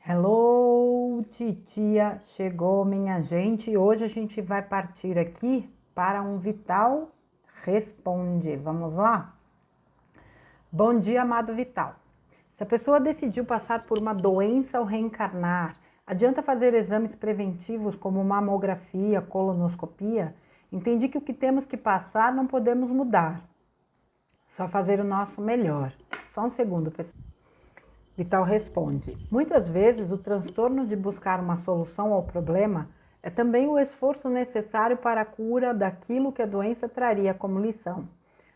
Hello, titia, chegou minha gente e hoje a gente vai partir aqui para um Vital Responde. Vamos lá? Bom dia, amado Vital. Se a pessoa decidiu passar por uma doença ao reencarnar, adianta fazer exames preventivos como mamografia, colonoscopia? Entendi que o que temos que passar não podemos mudar, só fazer o nosso melhor. Só um segundo, pessoal. Vital responde: muitas vezes o transtorno de buscar uma solução ao problema é também o esforço necessário para a cura daquilo que a doença traria como lição.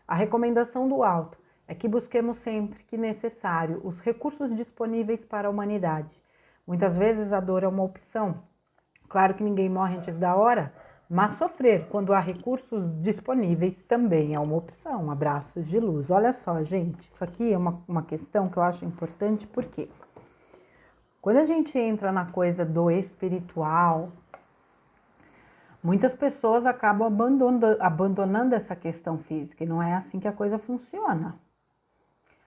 A recomendação do alto é que busquemos sempre que necessário os recursos disponíveis para a humanidade. Muitas vezes a dor é uma opção. Claro que ninguém morre antes da hora, mas sofrer quando há recursos disponíveis também é uma opção. Abraços de luz. Olha só, gente, isso aqui é uma questão que eu acho importante, porque quando a gente entra na coisa do espiritual, muitas pessoas acabam abandonando essa questão física, e não é assim que a coisa funciona.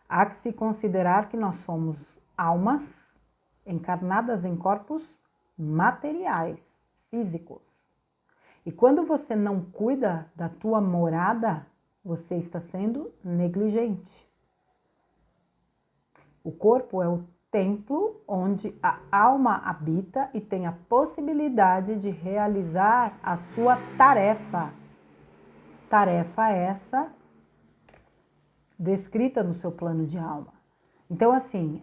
Há que se considerar que nós somos almas encarnadas em corpos materiais, físicos. E quando você não cuida da tua morada, você está sendo negligente. O corpo é o templo onde a alma habita e tem a possibilidade de realizar a sua tarefa. Tarefa essa descrita no seu plano de alma. Então, assim,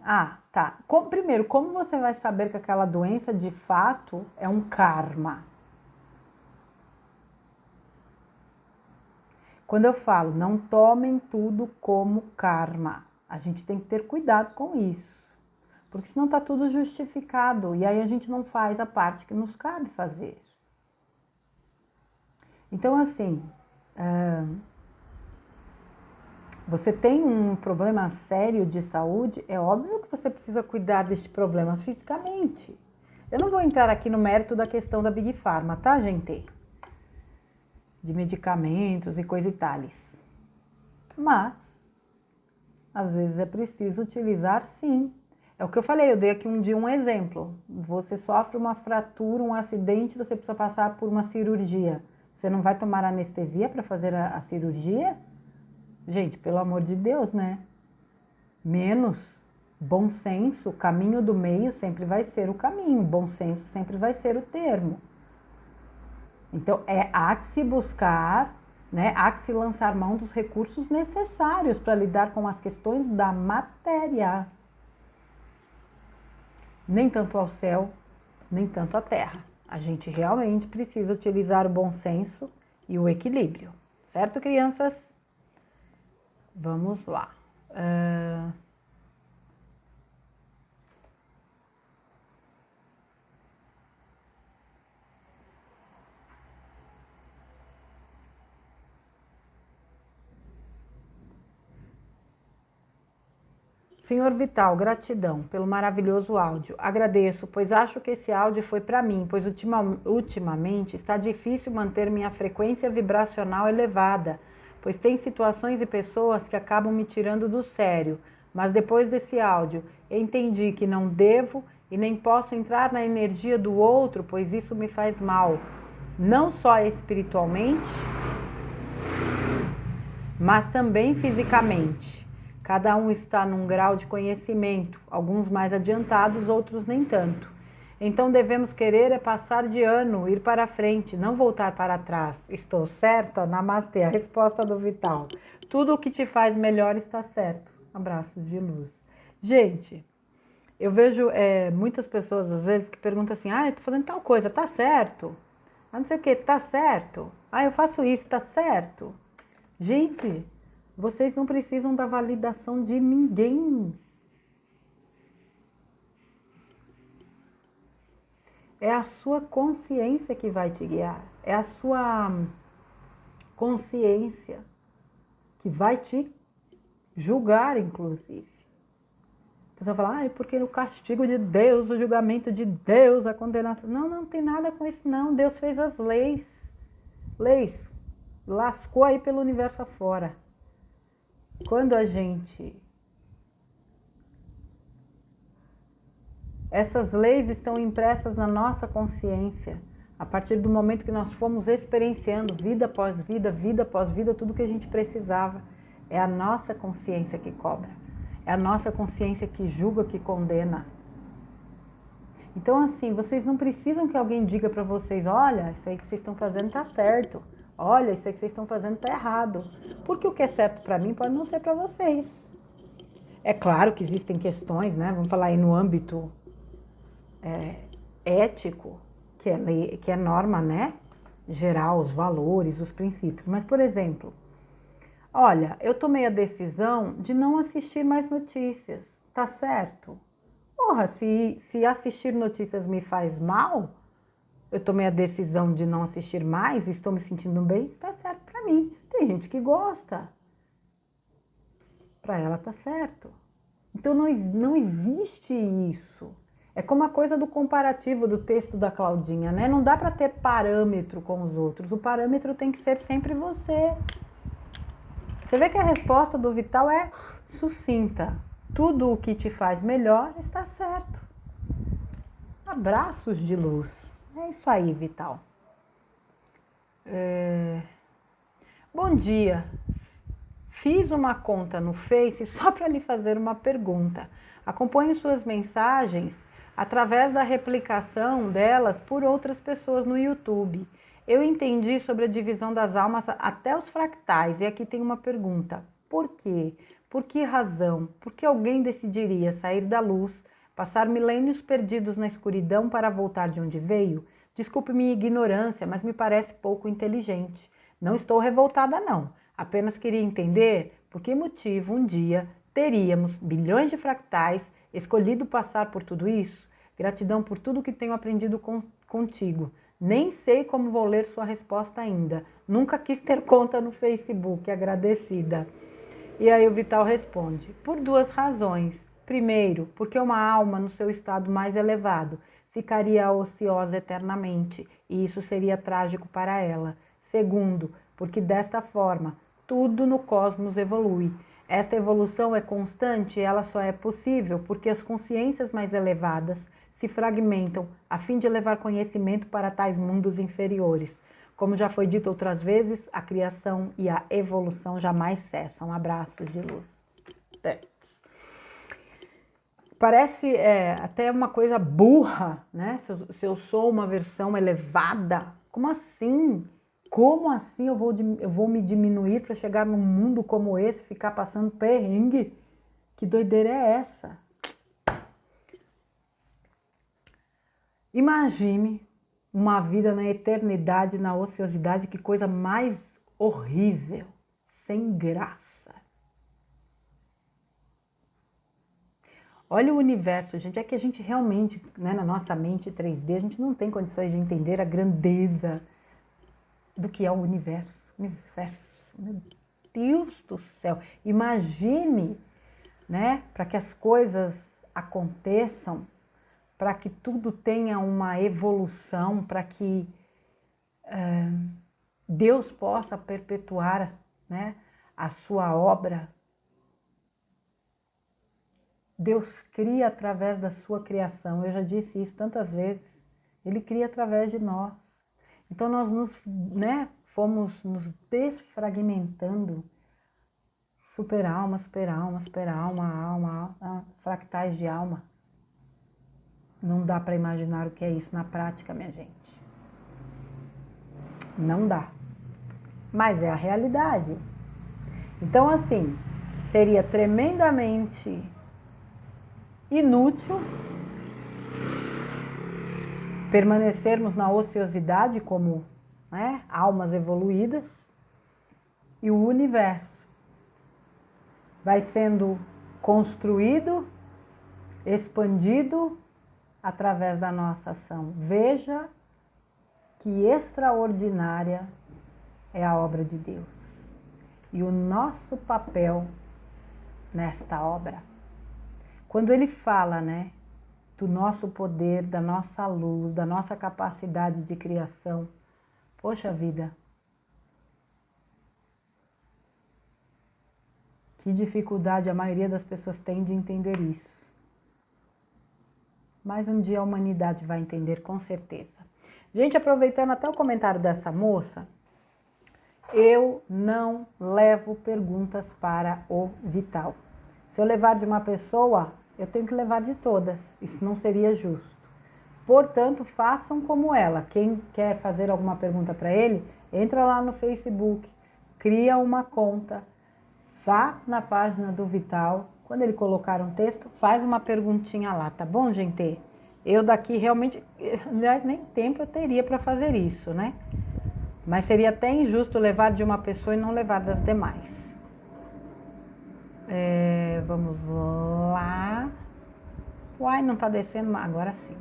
tá. Primeiro, como você vai saber que aquela doença de fato é um karma? Quando eu falo, não tomem tudo como karma, a gente tem que ter cuidado com isso, porque senão está tudo justificado e aí a gente não faz a parte que nos cabe fazer. Então, assim, você tem um problema sério de saúde, é óbvio que você precisa cuidar deste problema fisicamente. Eu não vou entrar aqui no mérito da questão da Big Pharma, tá, gente? De medicamentos e coisa e tales. Mas, às vezes é preciso utilizar sim. É o que eu falei, eu dei aqui um dia um exemplo. Você sofre uma fratura, um acidente, você precisa passar por uma cirurgia. Você não vai tomar anestesia para fazer a cirurgia? Gente, pelo amor de Deus, né? Menos bom senso, o caminho do meio sempre vai ser o caminho, bom senso sempre vai ser o termo. Então, há que se buscar, né, há que se lançar mão dos recursos necessários para lidar com as questões da matéria. Nem tanto ao céu, nem tanto à terra. A gente realmente precisa utilizar o bom senso e o equilíbrio. Certo, crianças? Vamos lá. Senhor Vital, gratidão pelo maravilhoso áudio. Agradeço, pois acho que esse áudio foi para mim, pois ultimamente está difícil manter minha frequência vibracional elevada, pois tem situações e pessoas que acabam me tirando do sério. Mas depois desse áudio, entendi que não devo e nem posso entrar na energia do outro, pois isso me faz mal, não só espiritualmente, mas também fisicamente. Cada um está num grau de conhecimento, alguns mais adiantados, outros nem tanto. Então devemos querer é passar de ano, ir para frente, não voltar para trás. Estou certa? Namastê, a resposta do Vital. Tudo o que te faz melhor está certo. Abraços de luz. Gente, eu vejo muitas pessoas às vezes que perguntam assim, eu tô fazendo tal coisa, tá certo? Não sei o que, tá certo? Eu faço isso, tá certo? Gente, vocês não precisam da validação de ninguém. É a sua consciência que vai te guiar. É a sua consciência que vai te julgar, inclusive. A pessoa fala, porque o castigo de Deus, o julgamento de Deus, a condenação. Não, não tem nada com isso, não. Deus fez as leis. Leis. Lascou aí pelo universo afora. Quando a gente Essas leis estão impressas na nossa consciência. A partir do momento que nós fomos experienciando vida após vida, vida após vida, tudo que a gente precisava. É a nossa consciência que cobra. É a nossa consciência que julga, que condena. Então, assim, vocês não precisam que alguém diga para vocês, olha, isso aí que vocês estão fazendo tá certo. Olha, isso aí que vocês estão fazendo tá errado. Porque o que é certo para mim pode não ser para vocês. É claro que existem questões, né? Vamos falar aí no âmbito ético, que é lei, que é norma, né? Geral, os valores, os princípios. Mas, por exemplo, olha, eu tomei a decisão de não assistir mais notícias, tá certo? Porra, se assistir notícias me faz mal, eu tomei a decisão de não assistir mais, estou me sentindo bem, está certo para mim. Tem gente que gosta, para ela tá certo. Então não existe isso. É como a coisa do comparativo do texto da Claudinha, né? Não dá para ter parâmetro com os outros. O parâmetro tem que ser sempre você. Você vê que a resposta do Vital é sucinta. Tudo o que te faz melhor está certo. Abraços de luz. É isso aí, Vital. Bom dia. Fiz uma conta no Face só para lhe fazer uma pergunta. Acompanho suas mensagens através da replicação delas por outras pessoas no YouTube. Eu entendi sobre a divisão das almas até os fractais e aqui tem uma pergunta. Por quê? Por que razão? Por que alguém decidiria sair da luz, passar milênios perdidos na escuridão para voltar de onde veio? Desculpe minha ignorância, mas me parece pouco inteligente. Não estou revoltada, não. Apenas queria entender por que motivo um dia teríamos bilhões de fractais escolhido passar por tudo isso. Gratidão por tudo que tenho aprendido contigo. Nem sei como vou ler sua resposta ainda. Nunca quis ter conta no Facebook, agradecida. E aí o Vital responde, por duas razões. Primeiro, porque uma alma no seu estado mais elevado ficaria ociosa eternamente, e isso seria trágico para ela. Segundo, porque desta forma, tudo no cosmos evolui. Esta evolução é constante e ela só é possível porque as consciências mais elevadas se fragmentam a fim de levar conhecimento para tais mundos inferiores. Como já foi dito outras vezes, a criação e a evolução jamais cessam. Abraços de luz. Parece até uma coisa burra, né? Se eu sou uma versão elevada, como assim? Como assim eu vou me diminuir para chegar num mundo como esse, ficar passando perrengue? Que doideira é essa? Imagine uma vida na eternidade, na ociosidade, que coisa mais horrível, sem graça. Olha o universo, gente, é que a gente realmente, né, na nossa mente 3D, a gente não tem condições de entender a grandeza do que é o universo. Universo, meu Deus do céu. Imagine, né, para que as coisas aconteçam, para que tudo tenha uma evolução, para que Deus possa perpetuar, né, a sua obra. Deus cria através da sua criação. Eu já disse isso tantas vezes. Ele cria através de nós. Então nós fomos nos desfragmentando. Super alma, super alma, super alma, fractais de alma. Não dá para imaginar o que é isso na prática, minha gente. Não dá. Mas é a realidade. Então, assim, seria tremendamente inútil permanecermos na ociosidade como, né, almas evoluídas, e o universo vai sendo construído, expandido através da nossa ação. Veja que extraordinária é a obra de Deus e o nosso papel nesta obra. Quando ele fala, né, do nosso poder, da nossa luz, da nossa capacidade de criação, poxa vida, que dificuldade a maioria das pessoas tem de entender isso. mas um dia a humanidade vai entender com certeza. Gente, aproveitando até o comentário dessa moça, eu não levo perguntas para o Vital. Se eu levar de uma pessoa, eu tenho que levar de todas. Isso não seria justo. Portanto, façam como ela. Quem quer fazer alguma pergunta para ele, entra lá no Facebook, cria uma conta, vá na página do Vital. Quando ele colocar um texto, faz uma perguntinha lá, tá bom, gente? Eu daqui realmente, aliás, nem tempo eu teria para fazer isso, né? Mas seria até injusto levar de uma pessoa e não levar das demais. Vamos lá. Uai, não tá descendo, agora sim.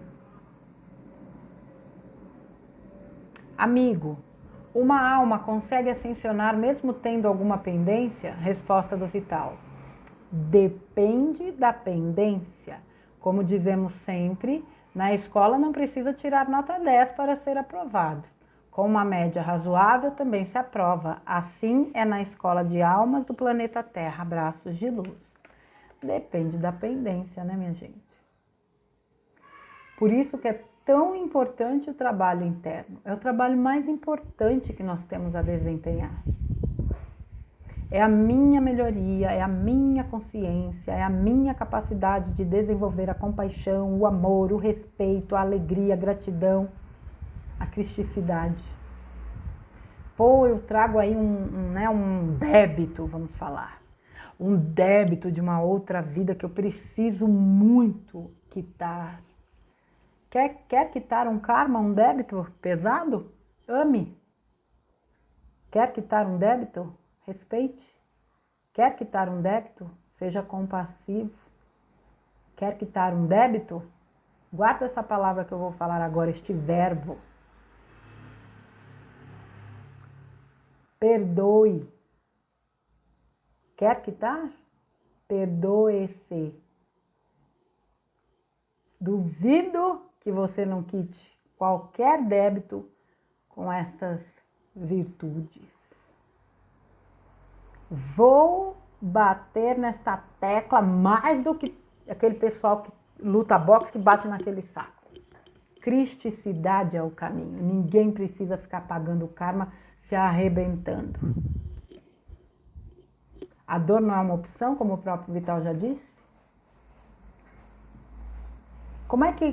Amigo, uma alma consegue ascensionar mesmo tendo alguma pendência? Resposta do Vital. Depende da pendência. Como dizemos sempre, na escola não precisa tirar nota 10 para ser aprovado. Com uma média razoável também se aprova. Assim é na escola de almas do planeta Terra, Abraços de Luz. Depende da pendência, né, minha gente? Por isso que é tão importante o trabalho interno. É o trabalho mais importante que nós temos a desempenhar. É a minha melhoria, é a minha consciência, é a minha capacidade de desenvolver a compaixão, o amor, o respeito, a alegria, a gratidão, a cristicidade. Pô, eu trago aí um débito, vamos falar. Um débito de uma outra vida que eu preciso muito quitar. Quer quitar um karma, um débito pesado? Ame. Quer quitar um débito? Respeite. Quer quitar um débito? Seja compassivo. Quer quitar um débito? Guarda essa palavra que eu vou falar agora, este verbo. Perdoe. Quer quitar? Perdoe-se. Duvido que você não quite qualquer débito com estas virtudes. Vou bater nesta tecla mais do que aquele pessoal que luta boxe que bate naquele saco. Cristicidade é o caminho. Ninguém precisa ficar pagando o karma se arrebentando. A dor não é uma opção, como o próprio Vital já disse?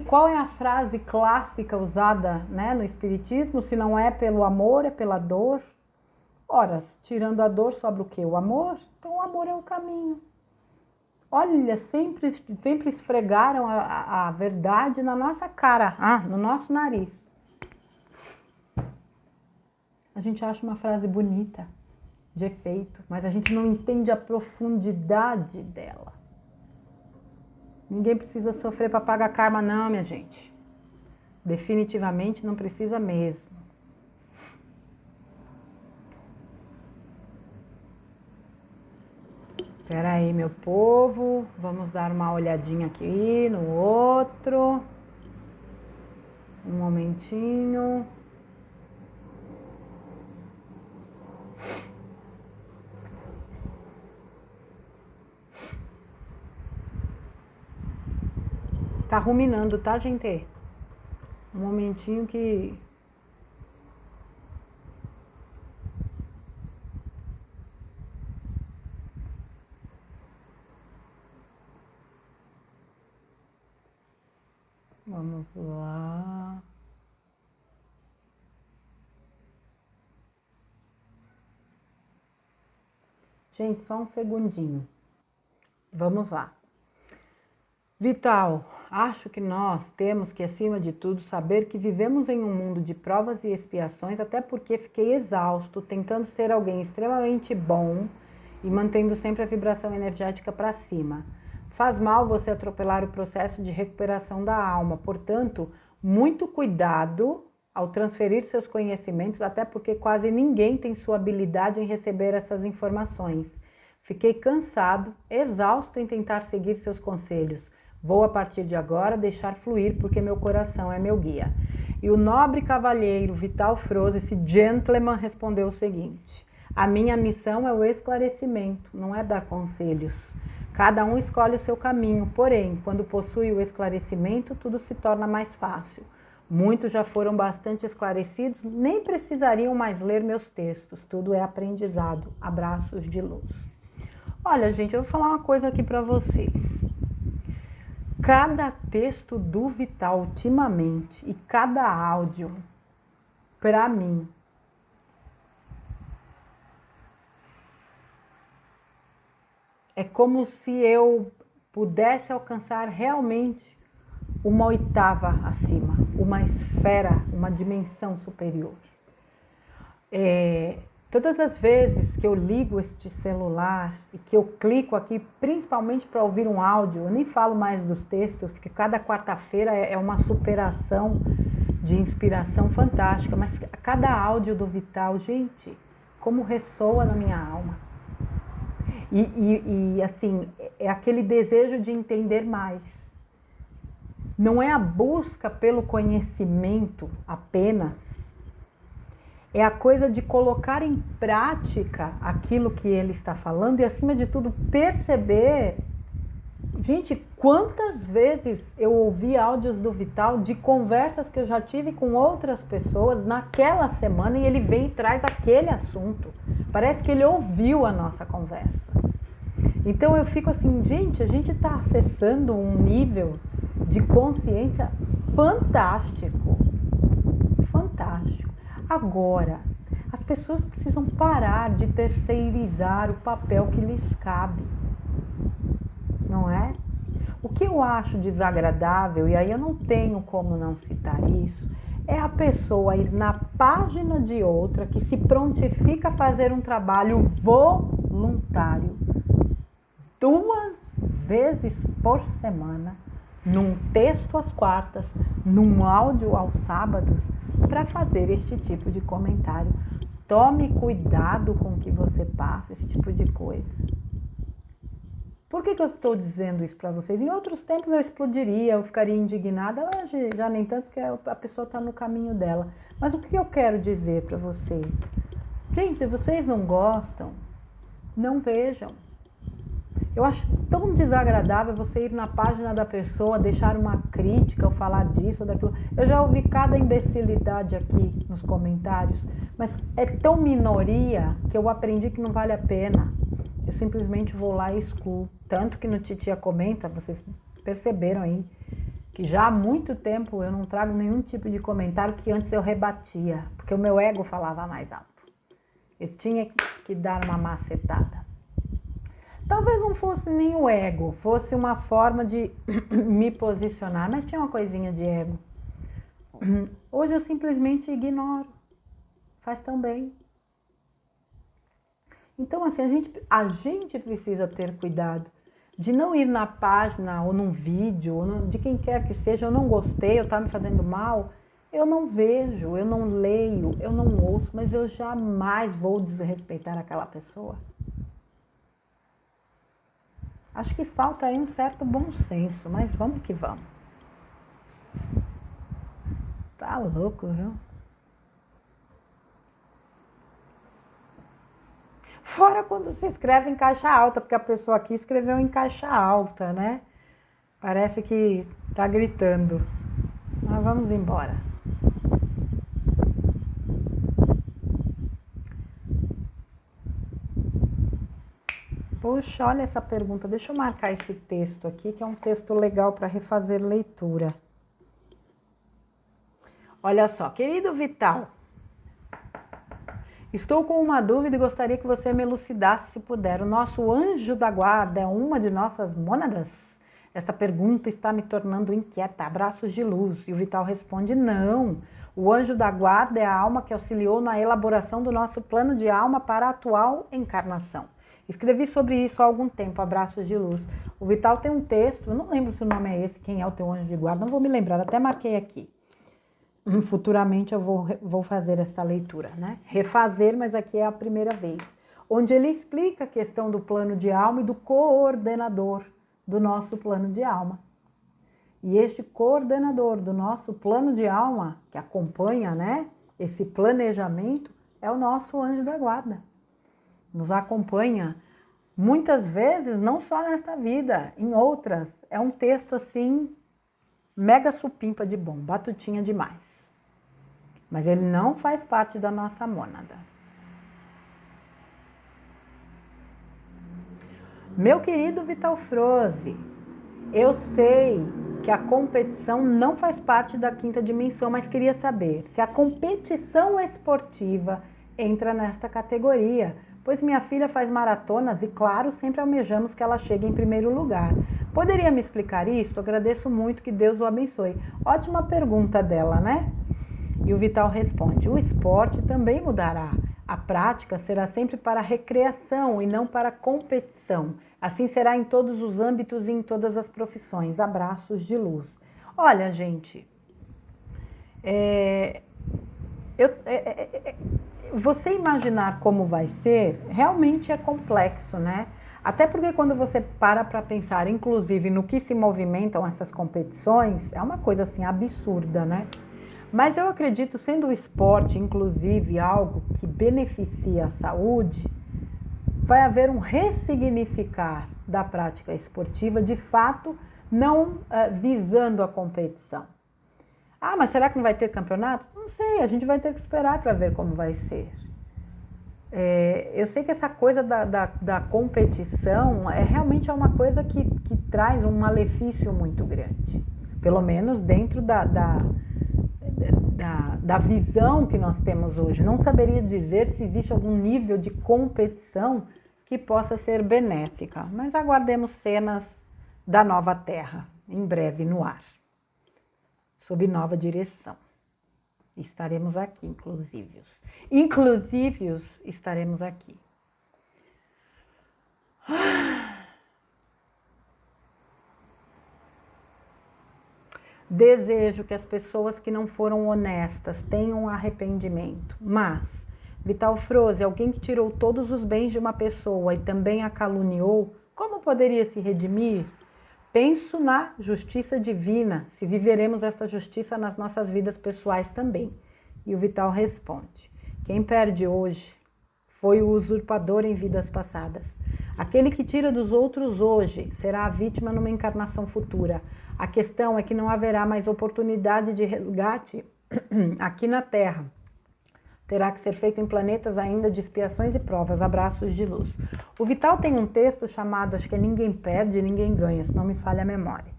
Qual é a frase clássica usada, né, no Espiritismo? Se não é pelo amor, é pela dor. Ora, tirando a dor, sobra o quê? O amor? Então o amor é o caminho. Olha, sempre esfregaram a verdade na nossa cara, no nosso nariz. A gente acha uma frase bonita, de efeito, mas a gente não entende a profundidade dela. Ninguém precisa sofrer para pagar karma não, minha gente. Definitivamente não precisa mesmo. Espera aí, meu povo. Vamos dar uma olhadinha aqui no outro. Um momentinho. Tá ruminando, tá, gente? Um momentinho que... Vamos lá. Gente, só um segundinho. Vamos lá. Vital, acho que nós temos que, acima de tudo, saber que vivemos em um mundo de provas e expiações, até porque fiquei exausto, tentando ser alguém extremamente bom e mantendo sempre a vibração energética para cima. Faz mal você atropelar o processo de recuperação da alma, portanto, muito cuidado ao transferir seus conhecimentos, até porque quase ninguém tem sua habilidade em receber essas informações. Fiquei cansado, exausto em tentar seguir seus conselhos. Vou, a partir de agora, deixar fluir, porque meu coração é meu guia. E o nobre cavalheiro Vital Froze, esse gentleman, respondeu o seguinte: a minha missão é o esclarecimento, não é dar conselhos. Cada um escolhe o seu caminho, porém, quando possui o esclarecimento, tudo se torna mais fácil. Muitos já foram bastante esclarecidos, nem precisariam mais ler meus textos, tudo é aprendizado. Abraços de luz. Olha, gente, eu vou falar uma coisa aqui para vocês. Cada texto do Vital ultimamente e cada áudio, para mim, é como se eu pudesse alcançar realmente uma oitava acima, uma esfera, uma dimensão superior. Todas as vezes que eu ligo este celular e que eu clico aqui, principalmente para ouvir um áudio, eu nem falo mais dos textos, porque cada quarta-feira é uma superação de inspiração fantástica, mas cada áudio do Vital, gente, como ressoa na minha alma. E assim, é aquele desejo de entender mais. Não é a busca pelo conhecimento apenas, é a coisa de colocar em prática aquilo que ele está falando e, acima de tudo, perceber. Gente, quantas vezes eu ouvi áudios do Vital de conversas que eu já tive com outras pessoas naquela semana e ele vem e traz aquele assunto. Parece que ele ouviu a nossa conversa. Então eu fico assim, gente, a gente está acessando um nível de consciência fantástico. Fantástico. Agora, as pessoas precisam parar de terceirizar o papel que lhes cabe. Não é? O que eu acho desagradável, e aí eu não tenho como não citar isso, é a pessoa ir na página de outra que se prontifica a fazer um trabalho voluntário 2 vezes por semana, num texto às quartas, num áudio aos sábados, para fazer este tipo de comentário. Tome cuidado com o que você passa, esse tipo de coisa. Por que eu estou dizendo isso para vocês? Em outros tempos eu explodiria, eu ficaria indignada, hoje já nem tanto, porque a pessoa está no caminho dela. Mas o que eu quero dizer para vocês? Gente, vocês não gostam? Não vejam. Eu acho tão desagradável você ir na página da pessoa, deixar uma crítica ou falar disso ou daquilo. Eu já ouvi cada imbecilidade aqui nos comentários, mas é tão minoria que eu aprendi que não vale a pena. Eu simplesmente vou lá e excluo. Tanto que no Titia Comenta, vocês perceberam aí, que já há muito tempo eu não trago nenhum tipo de comentário que antes eu rebatia, porque o meu ego falava mais alto. Eu tinha que dar uma macetada. Talvez não fosse nem o ego, fosse uma forma de me posicionar, mas tinha uma coisinha de ego. Hoje eu simplesmente ignoro. Faz tão bem. Então, assim, a gente precisa ter cuidado de não ir na página ou num vídeo, ou de quem quer que seja, eu não gostei, eu tá me fazendo mal, eu não vejo, eu não leio, eu não ouço, mas eu jamais vou desrespeitar aquela pessoa. Acho que falta aí um certo bom senso, mas vamos que vamos. Tá louco, viu? Fora quando se escreve em caixa alta, porque a pessoa aqui escreveu em caixa alta, né? Parece que tá gritando. Mas vamos embora. Puxa, olha essa pergunta. Deixa eu marcar esse texto aqui, que é um texto legal para refazer leitura. Olha só, querido Vital, estou com uma dúvida e gostaria que você me elucidasse, se puder. O nosso anjo da guarda é uma de nossas mônadas? Esta pergunta está me tornando inquieta. Abraços de luz. E o Vital responde, não. O anjo da guarda é a alma que auxiliou na elaboração do nosso plano de alma para a atual encarnação. Escrevi sobre isso há algum tempo, abraços de luz. O Vital tem um texto, eu não lembro se o nome é esse, quem é o teu anjo de guarda, não vou me lembrar, até marquei aqui. Futuramente eu vou fazer esta leitura, né? Refazer, mas aqui é a primeira vez. Onde ele explica a questão do plano de alma e do coordenador do nosso plano de alma. E este coordenador do nosso plano de alma, que acompanha, né, esse planejamento, é o nosso anjo da guarda. Nos acompanha Muitas vezes, não só nesta vida, em outras, é um texto assim, mega supimpa de bom, batutinha demais. Mas ele não faz parte da nossa mônada. Meu querido Vital Froze, eu sei que a competição não faz parte da quinta dimensão, mas queria saber se a competição esportiva entra nesta categoria, pois minha filha faz maratonas e, claro, sempre almejamos que ela chegue em primeiro lugar. Poderia me explicar isso? Agradeço muito, que Deus o abençoe. Ótima pergunta dela, né? E o Vital responde: o esporte também mudará. A prática será sempre para recreação e não para competição. Assim será em todos os âmbitos e em todas as profissões. Abraços de luz. Olha, gente, você imaginar como vai ser realmente é complexo, né? Até porque quando você para pensar, inclusive, no que se movimentam essas competições, é uma coisa assim absurda, né? Mas eu acredito, sendo o esporte, inclusive, algo que beneficia a saúde, vai haver um ressignificar da prática esportiva, de fato, não visando a competição. Ah, mas será que não vai ter campeonato? Não sei, a gente vai ter que esperar para ver como vai ser. Eu sei que essa coisa da competição realmente é uma coisa que traz um malefício muito grande. Pelo menos dentro da visão que nós temos hoje. Não saberia dizer se existe algum nível de competição que possa ser benéfica, mas aguardemos cenas da nova Terra, em breve no ar, sob nova direção. Estaremos aqui, inclusive estaremos aqui. Desejo que as pessoas que não foram honestas tenham arrependimento. Mas, Vital Froze, alguém que tirou todos os bens de uma pessoa e também a caluniou, como poderia se redimir? Penso na justiça divina, se viveremos esta justiça nas nossas vidas pessoais também. E o Vital responde: quem perde hoje foi o usurpador em vidas passadas. Aquele que tira dos outros hoje será a vítima numa encarnação futura. A questão é que não haverá mais oportunidade de resgate aqui na Terra. Terá que ser feito em planetas ainda de expiações e provas. Abraços de luz. O Vital tem um texto chamado, acho que é Ninguém Perde, Ninguém Ganha, se não me falha a memória,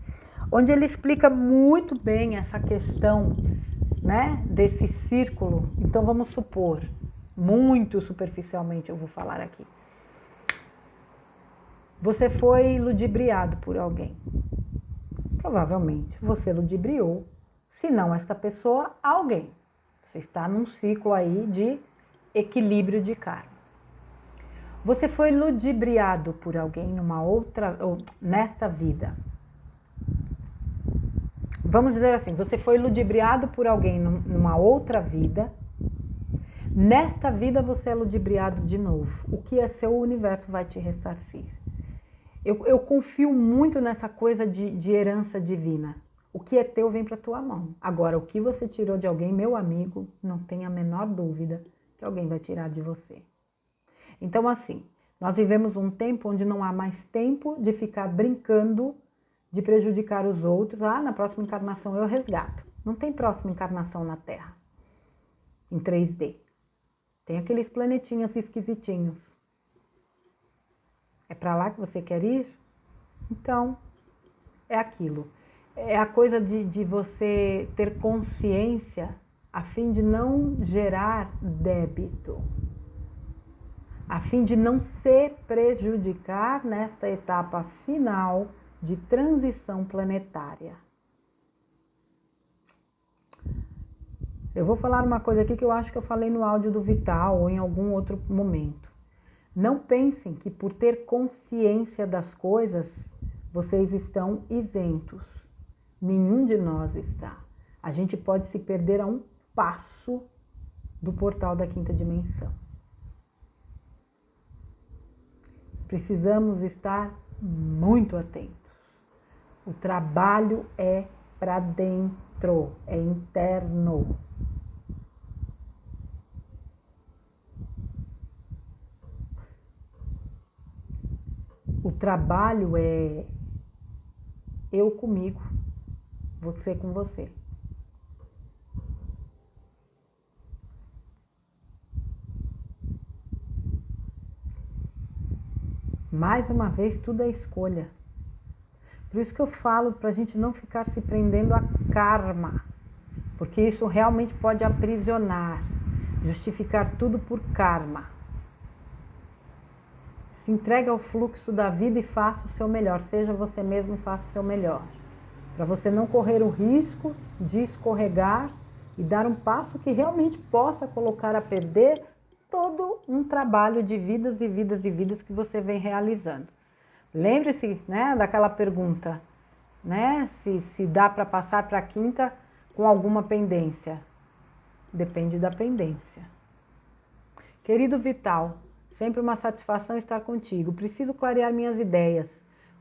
onde ele explica muito bem essa questão, né, desse círculo. Então vamos supor, muito superficialmente eu vou falar aqui. Você foi ludibriado por alguém. Provavelmente você ludibriou, se não esta pessoa, alguém. Você está num ciclo aí de equilíbrio de karma. Você foi ludibriado por alguém numa outra, ou nesta vida. Vamos dizer assim, você foi ludibriado por alguém numa outra vida. Nesta vida você é ludibriado de novo. O que é seu, o universo vai te ressarcir. Eu confio muito nessa coisa de herança divina. O que é teu vem para tua mão. Agora, o que você tirou de alguém, meu amigo, não tenha a menor dúvida que alguém vai tirar de você. Então, assim, nós vivemos um tempo onde não há mais tempo de ficar brincando, de prejudicar os outros. Ah, na próxima encarnação eu resgato. Não tem próxima encarnação na Terra, em 3D. Tem aqueles planetinhas esquisitinhos. É para lá que você quer ir? Então, é aquilo. É a coisa de você ter consciência a fim de não gerar débito, a fim de não se prejudicar nesta etapa final de transição planetária. Eu vou falar uma coisa aqui que eu acho que eu falei no áudio do Vital ou em algum outro momento. Não pensem que por ter consciência das coisas, vocês estão isentos. Nenhum de nós está. A gente pode se perder a um passo do portal da quinta dimensão. Precisamos estar muito atentos. O trabalho é para dentro, é interno. trabalho é eu comigo, você com você. Mais uma vez, tudo é escolha. Por isso que eu falo para a gente não ficar se prendendo a karma, porque isso realmente pode aprisionar, justificar tudo por karma. Se entregue ao fluxo da vida e faça o seu melhor, seja você mesmo e faça o seu melhor. Para você não correr o risco de escorregar e dar um passo que realmente possa colocar a perder todo um trabalho de vidas e vidas e vidas que você vem realizando. Lembre-se, né, daquela pergunta, né, se dá para passar para a quinta com alguma pendência. Depende da pendência. Querido Vital, sempre uma satisfação estar contigo. Preciso clarear minhas ideias.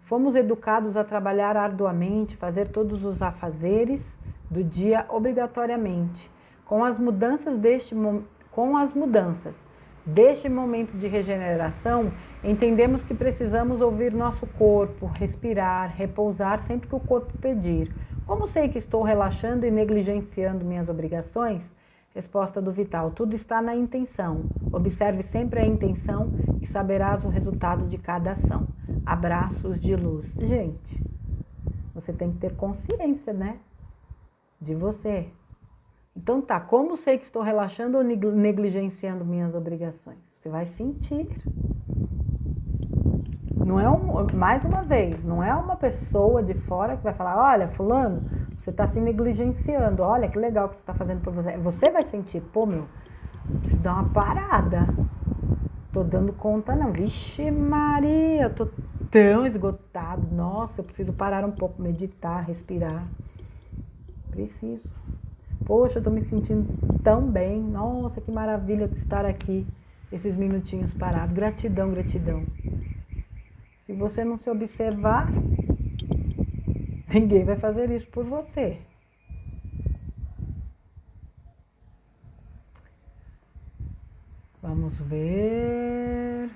Fomos educados a trabalhar arduamente, fazer todos os afazeres do dia obrigatoriamente. Com as mudanças deste momento de regeneração, entendemos que precisamos ouvir nosso corpo, respirar, repousar sempre que o corpo pedir. Como sei que estou relaxando e negligenciando minhas obrigações? Resposta do Vital: tudo está na intenção. Observe sempre a intenção e saberás o resultado de cada ação. Abraços de luz. Gente, você tem que ter consciência, né? De você. Então tá, como sei que estou relaxando ou negligenciando minhas obrigações? Você vai sentir. Não é mais uma vez, não é uma pessoa de fora que vai falar: olha, fulano, você está se negligenciando, olha que legal que você está fazendo por você. Você vai sentir: pô, meu, preciso dar uma parada. Tô dando conta não. Vixe Maria, eu tô tão esgotado. Nossa, eu preciso parar um pouco, meditar, respirar. Preciso. Poxa, eu tô me sentindo tão bem. Nossa, que maravilha de estar aqui, esses minutinhos parados. Gratidão, gratidão. Se você não se observar, ninguém vai fazer isso por você. Vamos ver.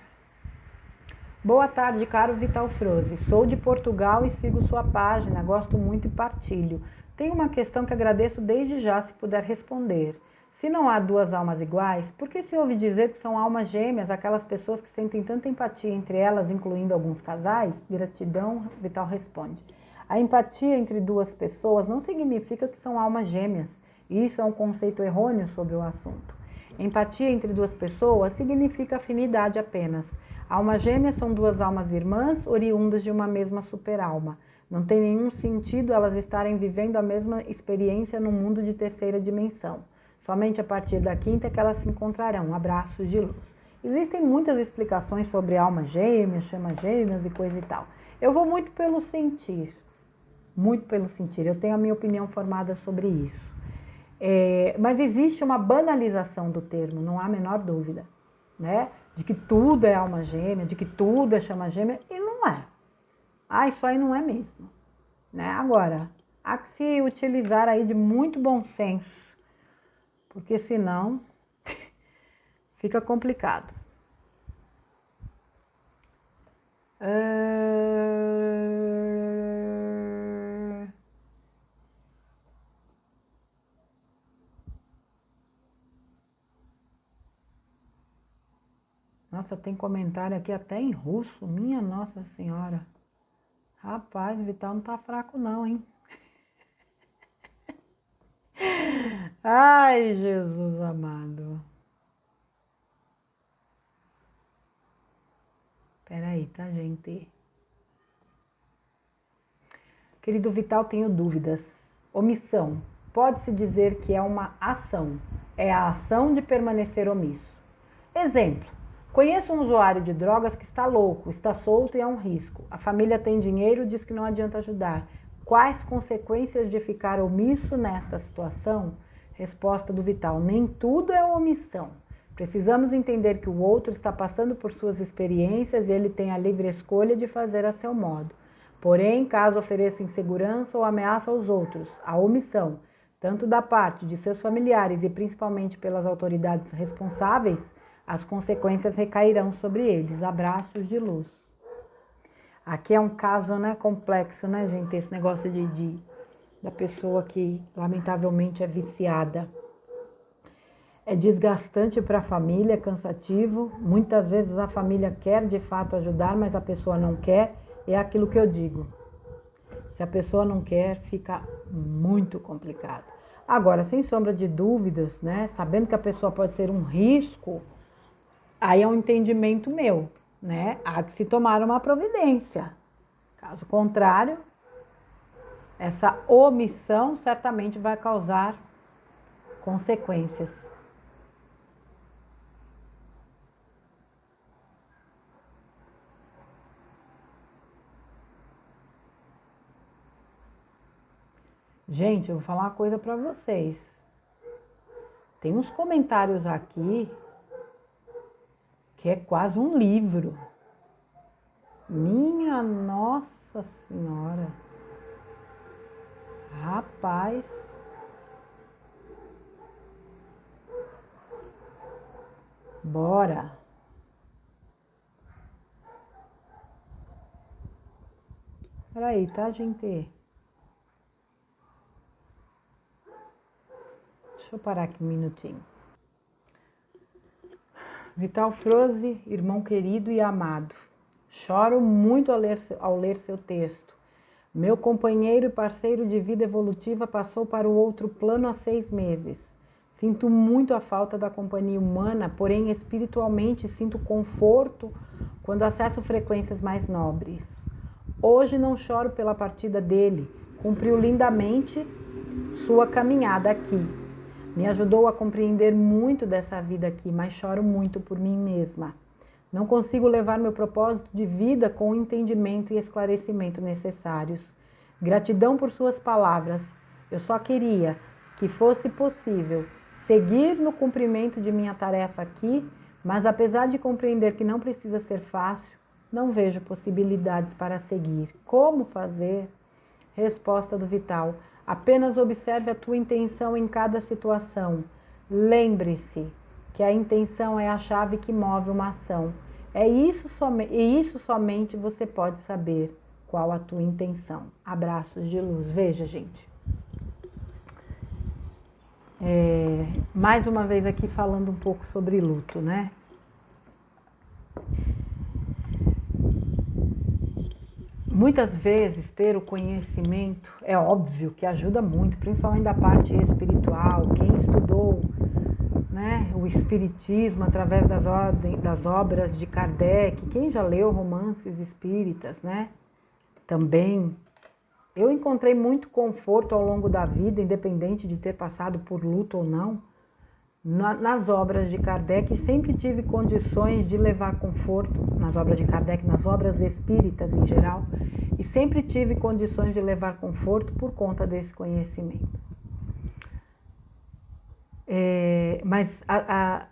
Boa tarde, caro Vital Froze. Sou de Portugal e sigo sua página. Gosto muito e partilho. Tenho uma questão que agradeço desde já se puder responder. Se não há duas almas iguais, por que se ouve dizer que são almas gêmeas aquelas pessoas que sentem tanta empatia entre elas, incluindo alguns casais? Gratidão, Vital responde. A empatia entre duas pessoas não significa que são almas gêmeas. Isso é um conceito errôneo sobre o assunto. Empatia entre duas pessoas significa afinidade apenas. Almas gêmeas são duas almas irmãs, oriundas de uma mesma superalma. Não tem nenhum sentido elas estarem vivendo a mesma experiência no mundo de terceira dimensão. Somente a partir da quinta é que elas se encontrarão. Abraços de luz. Existem muitas explicações sobre almas gêmeas, chamas gêmeas e coisa e tal. Eu vou muito pelo sentir. Muito pelo sentir. Eu tenho a minha opinião formada sobre isso. Mas existe uma banalização do termo, não há a menor dúvida, né? De que tudo é alma gêmea, de que tudo é chama gêmea, e não é. Isso aí não é mesmo, né? Agora, há que se utilizar aí de muito bom senso, porque senão fica complicado. Nossa, tem comentário aqui até em russo, minha Nossa Senhora. Rapaz, Vital não tá fraco não, hein? Ai, Jesus amado. Peraí, tá, gente? Querido Vital, tenho dúvidas. Omissão. Pode-se dizer que é uma ação. É a ação de permanecer omisso. Exemplo. Conheço um usuário de drogas que está louco, está solto e é um risco. A família tem dinheiro e diz que não adianta ajudar. Quais consequências de ficar omisso nesta situação? Resposta do Vital: nem tudo é omissão. Precisamos entender que o outro está passando por suas experiências e ele tem a livre escolha de fazer a seu modo. Porém, caso ofereça insegurança ou ameaça aos outros, a omissão, tanto da parte de seus familiares e principalmente pelas autoridades responsáveis, as consequências recairão sobre eles. Abraços de luz. Aqui é um caso, né, complexo, né, gente? Esse negócio da pessoa que lamentavelmente é viciada. É desgastante para a família, é cansativo. Muitas vezes a família quer de fato ajudar, mas a pessoa não quer. É aquilo que eu digo. Se a pessoa não quer, fica muito complicado. Agora, sem sombra de dúvidas, né, sabendo que a pessoa pode ser um risco, aí é um entendimento meu, né? Há que se tomar uma providência. Caso contrário, essa omissão certamente vai causar consequências. Gente, eu vou falar uma coisa para vocês. Tem uns comentários aqui que é quase um livro. Minha Nossa Senhora. Rapaz. Bora. Peraí, tá, gente? Deixa eu parar aqui um minutinho. Vital Froze, irmão querido e amado. Choro muito ao ler seu texto. Meu companheiro e parceiro de vida evolutiva passou para o outro plano há 6 meses. Sinto muito a falta da companhia humana, porém espiritualmente sinto conforto quando acesso frequências mais nobres. Hoje não choro pela partida dele, cumpriu lindamente sua caminhada aqui. Me ajudou a compreender muito dessa vida aqui, mas choro muito por mim mesma. Não consigo levar meu propósito de vida com o entendimento e esclarecimento necessários. Gratidão por suas palavras. Eu só queria que fosse possível seguir no cumprimento de minha tarefa aqui, mas apesar de compreender que não precisa ser fácil, não vejo possibilidades para seguir. Como fazer? Resposta do Vital. Apenas observe a tua intenção em cada situação. Lembre-se que a intenção é a chave que move uma ação. E isso somente você pode saber qual a tua intenção. Abraços de luz. Veja, gente. Mais uma vez aqui falando um pouco sobre luto, né? Muitas vezes ter o conhecimento é óbvio que ajuda muito, principalmente da parte espiritual. Quem estudou, né, o espiritismo através das obras de Kardec, quem já leu romances espíritas, né, também. Eu encontrei muito conforto ao longo da vida, independente de ter passado por luto ou não, nas obras de Kardec. Sempre tive condições de levar conforto nas obras de Kardec, nas obras espíritas em geral, e sempre tive condições de levar conforto por conta desse conhecimento. Mas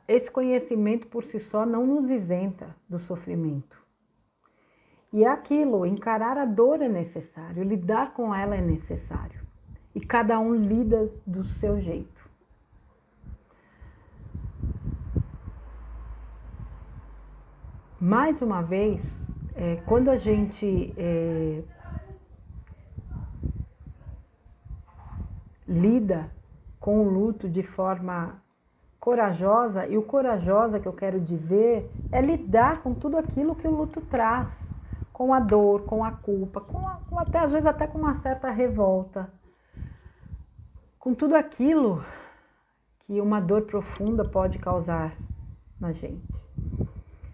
esse conhecimento por si só não nos isenta do sofrimento. E é aquilo, encarar a dor é necessário, lidar com ela é necessário. E cada um lida do seu jeito. Mais uma vez, quando a gente lida com o luto de forma corajosa, e o corajosa que eu quero dizer é lidar com tudo aquilo que o luto traz, com a dor, com a culpa, até às vezes até com uma certa revolta, com tudo aquilo que uma dor profunda pode causar na gente.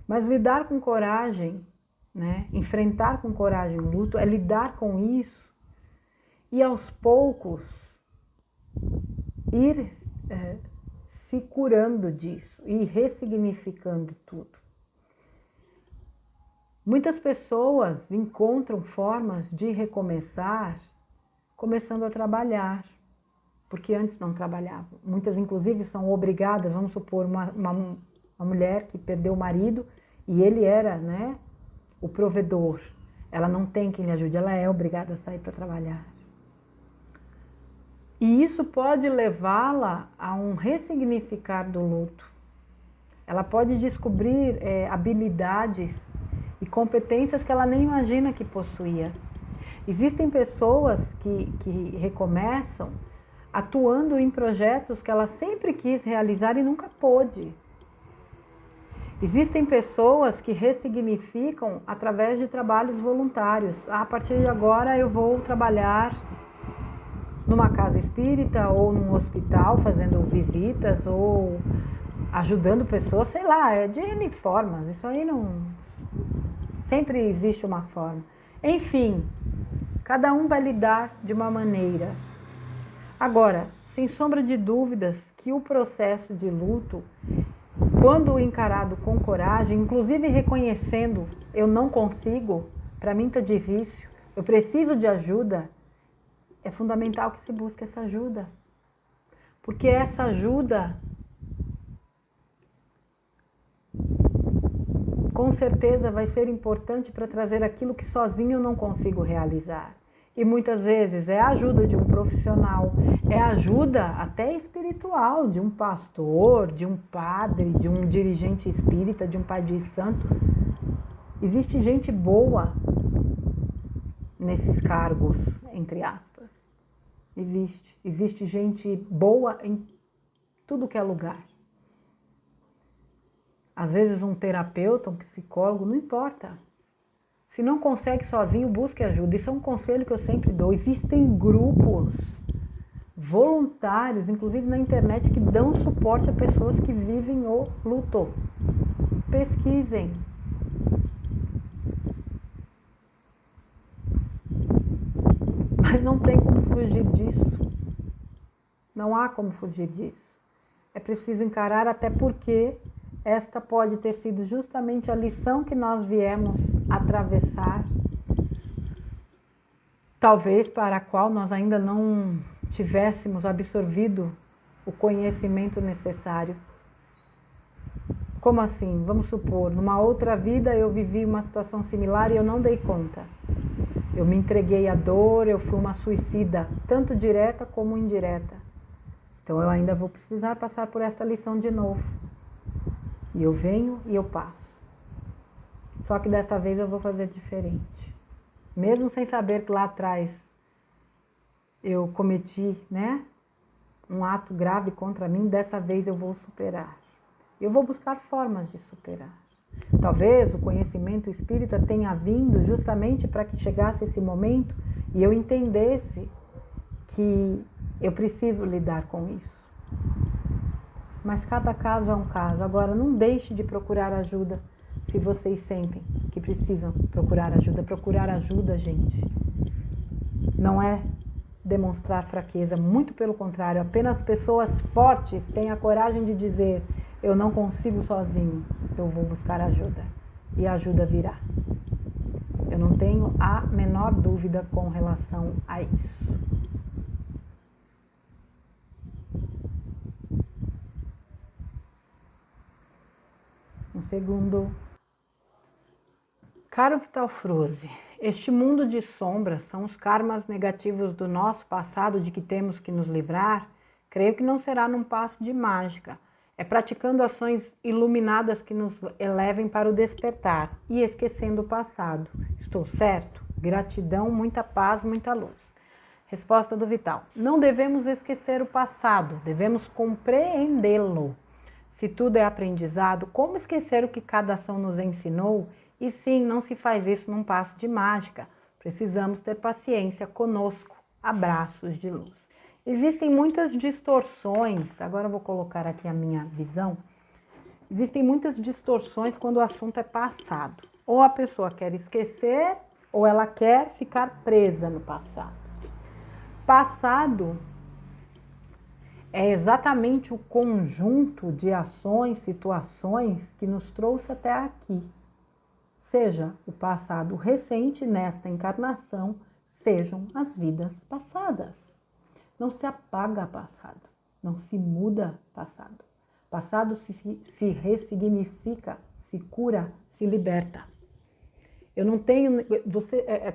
Mas lidar com coragem, né? Enfrentar com coragem o luto é lidar com isso e aos poucos ir se curando disso e ressignificando tudo. Muitas pessoas encontram formas de recomeçar começando a trabalhar, porque antes não trabalhavam. Muitas, inclusive, são obrigadas, vamos supor, uma mulher que perdeu o marido e ele era, né, o provedor. Ela não tem quem lhe ajude, ela é obrigada a sair para trabalhar. E isso pode levá-la a um ressignificar do luto. Ela pode descobrir habilidades e competências que ela nem imagina que possuía. Existem pessoas que recomeçam atuando em projetos que ela sempre quis realizar e nunca pôde. Existem pessoas que ressignificam através de trabalhos voluntários. A partir de agora eu vou trabalhar numa casa espírita ou num hospital, fazendo visitas ou ajudando pessoas, sei lá, é de N formas. Isso aí não... Sempre existe uma forma. Enfim, cada um vai lidar de uma maneira. Agora, sem sombra de dúvidas que o processo de luto, quando encarado com coragem, inclusive reconhecendo eu não consigo, para mim está difícil, eu preciso de ajuda, é fundamental que se busque essa ajuda. Porque essa ajuda, com certeza, vai ser importante para trazer aquilo que sozinho eu não consigo realizar. E muitas vezes é a ajuda de um profissional, é a ajuda até espiritual, de um pastor, de um padre, de um dirigente espírita, de um pai de santo. Existe gente boa nesses cargos, entre aspas. Existe gente boa em tudo que é lugar. Às vezes um terapeuta, um psicólogo, não importa. Se não consegue sozinho, busque ajuda. Isso é um conselho que eu sempre dou. Existem grupos voluntários, inclusive na internet, que dão suporte a pessoas que vivem o luto. Pesquisem. Mas não tem como fugir disso. Não há como fugir disso. É preciso encarar, até porque esta pode ter sido justamente a lição que nós viemos atravessar, talvez para a qual nós ainda não tivéssemos absorvido o conhecimento necessário. Como assim? Vamos supor, numa outra vida eu vivi uma situação similar e eu não dei conta. Eu me entreguei à dor, eu fui uma suicida, tanto direta como indireta. Então eu ainda vou precisar passar por esta lição de novo. E eu venho e eu passo. Só que dessa vez eu vou fazer diferente. Mesmo sem saber que lá atrás eu cometi, um ato grave contra mim, dessa vez eu vou superar. Eu vou buscar formas de superar. Talvez o conhecimento espírita tenha vindo justamente para que chegasse esse momento e eu entendesse que eu preciso lidar com isso. Mas cada caso é um caso. Agora, não deixe de procurar ajuda se vocês sentem que precisam procurar ajuda. Procurar ajuda, gente, não é demonstrar fraqueza, muito pelo contrário. Apenas pessoas fortes têm a coragem de dizer: eu não consigo sozinho, eu vou buscar ajuda. E a ajuda virá. Eu não tenho a menor dúvida com relação a isso. Um segundo. Caro Vital Froze, este mundo de sombras são os karmas negativos do nosso passado de que temos que nos livrar. Creio que não será num passe de mágica. É praticando ações iluminadas que nos elevem para o despertar e esquecendo o passado. Estou certo? Gratidão, muita paz, muita luz. Resposta do Vital. Não devemos esquecer o passado, devemos compreendê-lo. Se tudo é aprendizado, como esquecer o que cada ação nos ensinou? E sim, não se faz isso num passe de mágica. Precisamos ter paciência conosco. Abraços de luz. Existem muitas distorções, agora eu vou colocar aqui a minha visão. Existem muitas distorções quando o assunto é passado. Ou a pessoa quer esquecer, ou ela quer ficar presa no passado. Passado é exatamente o conjunto de ações, situações que nos trouxe até aqui. Seja o passado recente nesta encarnação, sejam as vidas passadas. Não se apaga passado, não se muda passado. Passado se ressignifica, se cura, se liberta. Eu não tenho...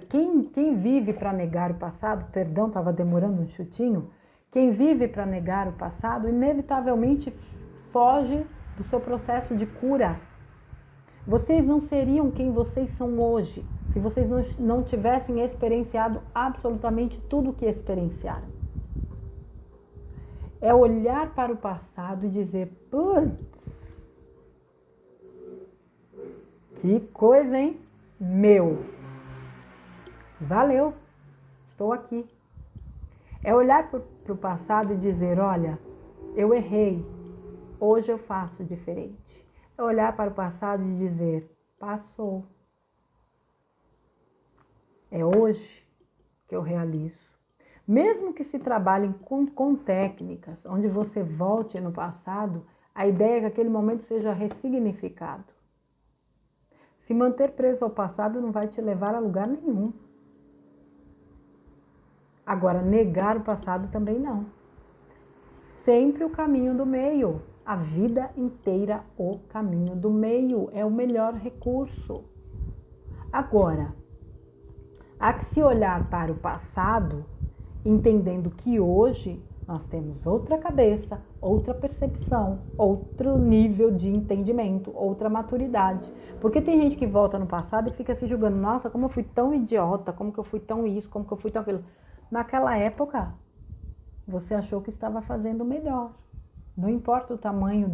Quem vive para negar o passado, perdão, estava demorando um chutinho, quem vive para negar o passado, inevitavelmente foge do seu processo de cura. Vocês não seriam quem vocês são hoje se vocês não tivessem experienciado absolutamente tudo o que experienciaram. É olhar para o passado e dizer, putz, que coisa, hein? Meu, valeu, estou aqui. É olhar para o passado e dizer, olha, eu errei, hoje eu faço diferente. É olhar para o passado e dizer, passou. É hoje que eu realizo. Mesmo que se trabalhem com técnicas, onde você volte no passado, a ideia é que aquele momento seja ressignificado. Se manter preso ao passado não vai te levar a lugar nenhum. Agora, negar o passado também não. Sempre o caminho do meio. A vida inteira o caminho do meio é o melhor recurso. Agora, há que se olhar para o passado, entendendo que hoje nós temos outra cabeça, outra percepção, outro nível de entendimento, outra maturidade. Porque tem gente que volta no passado e fica se julgando, nossa, como eu fui tão idiota, como que eu fui tão isso, como que eu fui tão aquilo. Naquela época, você achou que estava fazendo melhor. Não importa o tamanho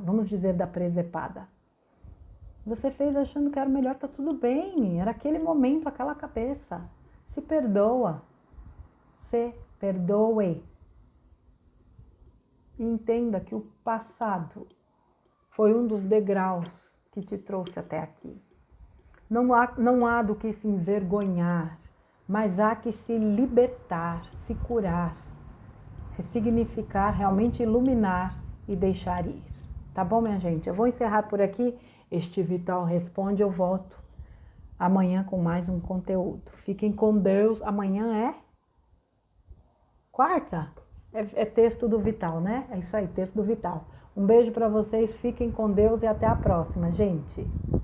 vamos dizer, da presepada. Você fez achando que era o melhor, tá tudo bem. Era aquele momento, aquela cabeça. Se perdoa. Se perdoe. E entenda que o passado foi um dos degraus que te trouxe até aqui. Não há do que se envergonhar, mas há que se libertar, se curar, ressignificar, realmente iluminar e deixar ir. Tá bom, minha gente? Eu vou encerrar por aqui. Este Vital Responde, eu volto amanhã com mais um conteúdo. Fiquem com Deus. Amanhã é quarta? É texto do Vital, né? É isso aí, texto do Vital. Um beijo para vocês, fiquem com Deus e até a próxima, gente.